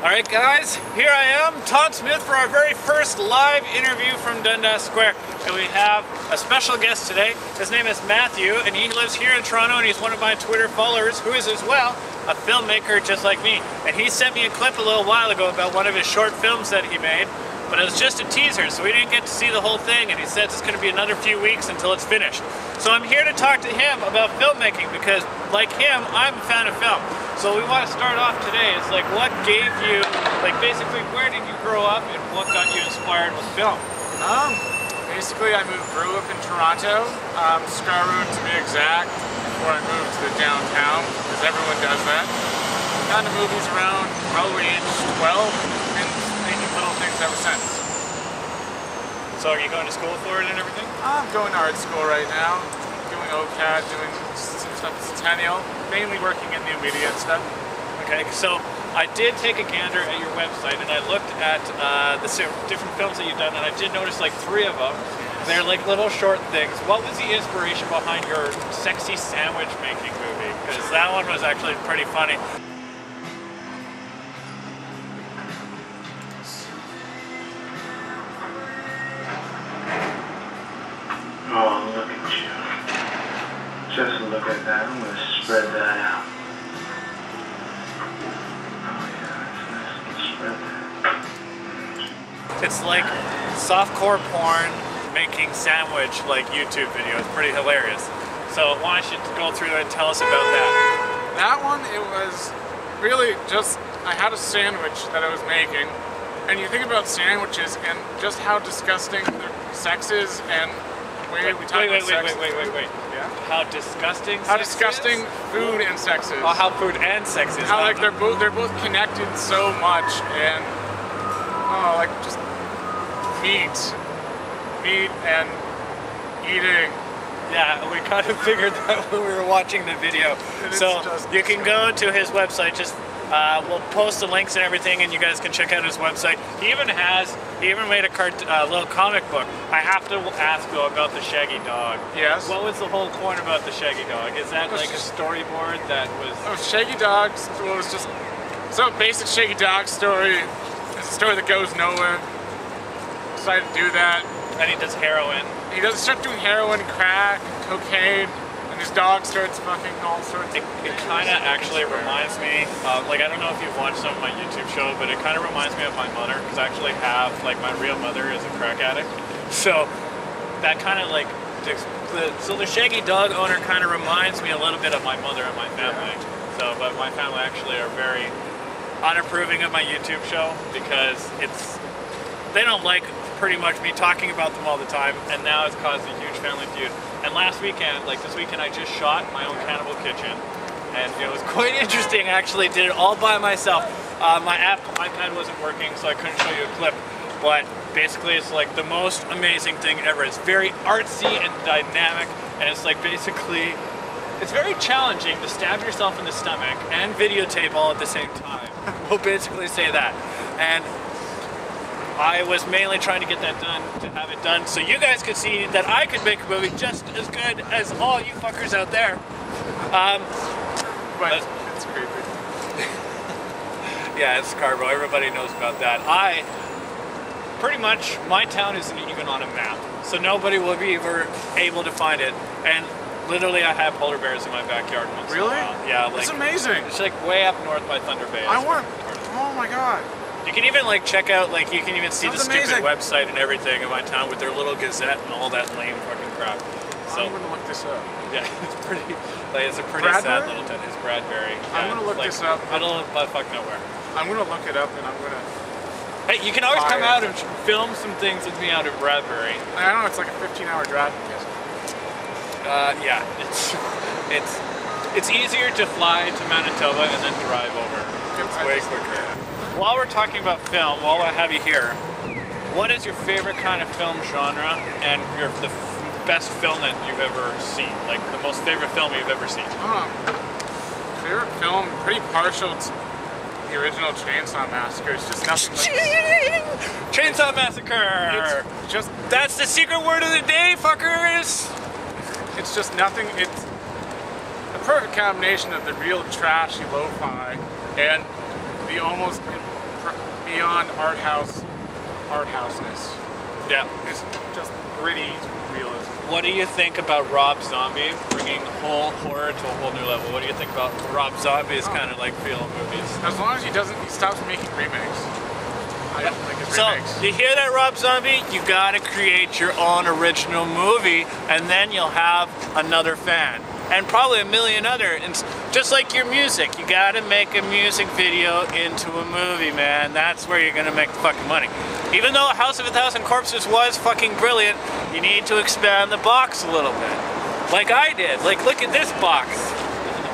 Alright guys, here I am, Todd Smith, for our very first live interview from Dundas Square. And we have a special guest today. His name is Matthew, and he lives here in Toronto, and he's one of my Twitter followers, who is as well a filmmaker just like me. And he sent me a clip a little while ago about one of his short films that he made, but it was just a teaser, so we didn't get to see the whole thing, and he said it's going to be another few weeks until it's finished. So I'm here to talk to him about filmmaking, because like him, I'm a fan of film. So we want to start off today. It's like, what gave you, like basically, where did you grow up and what got you inspired with film? Basically I grew up in Toronto, Scarborough to be exact, before I moved to the downtown, because everyone does that. Gone to movies around probably age 12, and making little things ever since. So are you going to school for it and everything? I'm going to art school right now, doing OCAD, doing some stuff at Centennial, mainly working in new media and stuff. Okay, so I did take a gander at your website and I looked at the different films that you've done, and I did notice like 3 of them. They're like little short things. What was the inspiration behind your sexy sandwich making movie? Because that one was actually pretty funny. Oh, look at you. Just look at that. I'm going to spread that out. Oh, yeah, it's nice. Spread that. It's like softcore porn making sandwich like YouTube video. It's pretty hilarious. So why don't you go through and tell us about that? That one, it was really just, I had a sandwich that I was making, and you think about sandwiches and just how disgusting their sex is, and wait. Yeah? How disgusting food and sex is. Oh, how food and sex is. How like they're both connected so much, and like just meat and eating. Yeah, we kind of figured that when we were watching the video. So you can go to his website. Just we'll post the links and everything, and you guys can check out his website. He even made a little comic book. I have to ask though about the Shaggy Dog. Yes. What was the whole point about the Shaggy Dog? Is that like a storyboard that was? Oh, Shaggy Dog's was just so basic. Shaggy Dog story. It's a story that goes nowhere. Decided to do that. And he does heroin. He does start doing heroin, crack, cocaine, and his dog starts fucking all sorts of things. It kind of actually reminds me, like I don't know if you've watched some of my YouTube show, but it kind of reminds me of my mother, because I actually have, like my real mother is a crack addict. So that kind of like, so the Shaggy Dog owner kind of reminds me a little bit of my mother and my family. Yeah. So, but my family actually are very unapproving of my YouTube show, because they don't like pretty much me talking about them all the time, and now it's caused a huge family feud. And last weekend, like this weekend, I just shot my own cannibal kitchen, and it was quite interesting. I actually did it all by myself. My iPad wasn't working, so I couldn't show you a clip, but basically it's like the most amazing thing ever. It's very artsy and dynamic, and it's like basically, it's very challenging to stab yourself in the stomach and videotape all at the same time. We'll basically say that. And I was mainly trying to get that done, to have it done, so you guys could see that I could make a movie just as good as all you fuckers out there. But it's creepy. Yeah, it's Scarborough. Everybody knows about that. Pretty much, my town isn't even on a map, so nobody will be ever able to find it. And literally, I have polar bears in my backyard once in a while. Yeah, like, it's amazing. It's like way up north by Thunder Bay. Oh my god. You can even like check out, like you can even see the stupid website and everything of my town with their little gazette and all that lame fucking crap. So I'm gonna look this up. Yeah, it's pretty. Like it's a pretty sad little town. It's Bradbury. Yeah, I'm gonna look this up. Middle of fuck nowhere. I'm gonna look it up and I'm gonna. Hey, you can always come out and film some things with me out of Bradbury. I don't know. It's like a 15-hour drive. Yeah, it's easier to fly to Manitoba and then drive over. It's way quicker. While we're talking about film, while I have you here, what is your favorite kind of film genre and the best film that you've ever seen? Like the most favorite film you've ever seen? Favorite film? Pretty partial to the original Chainsaw Massacre. It's just nothing like Chainsaw Massacre! It's just... That's the secret word of the day, fuckers! It's just nothing. It's a perfect combination of the real trashy lo-fi and the almost beyond arthouseness. Yeah. It's just gritty realism. What do you think about Rob Zombie bringing whole horror to a whole new level? What do you think about Rob Zombie's kind of like feel movies? As long as he stops making remakes. I don't like his remakes. So, you hear that, Rob Zombie? You gotta create your own original movie, and then you'll have another fan. And probably a million other. And just like your music, you gotta make a music video into a movie, man. That's where you're gonna make the fucking money. Even though House of a Thousand Corpses was fucking brilliant, you need to expand the box a little bit. Like I did. Like, look at this box.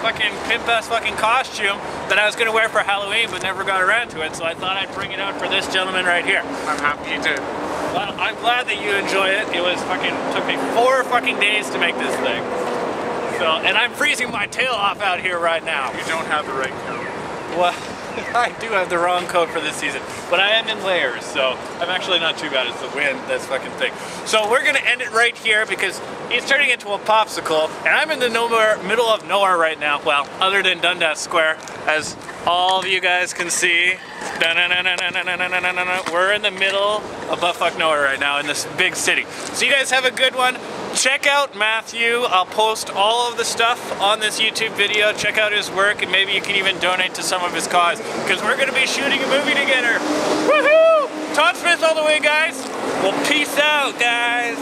Fucking pimp-ass fucking costume that I was gonna wear for Halloween but never got around to it, so I thought I'd bring it out for this gentleman right here. I'm happy you did. Well, I'm glad that you enjoy it. It was fucking, took me 4 fucking days to make this thing. So, and I'm freezing my tail off out here right now. You don't have the right coat. Well, I do have the wrong coat for this season, but I am in layers, so I'm actually not too bad. It's the wind that's fucking thick. So we're gonna end it right here because he's turning into a popsicle, and I'm in the middle of nowhere right now. Well, other than Dundas Square, as all of you guys can see. We're in the middle of buttfuck nowhere right now in this big city. So you guys have a good one. Check out Matthew. I'll post all of the stuff on this YouTube video. Check out his work, and maybe you can even donate to some of his cause, because we're gonna be shooting a movie together. Woohoo! Todd Smith all the way, guys. Well, peace out, guys.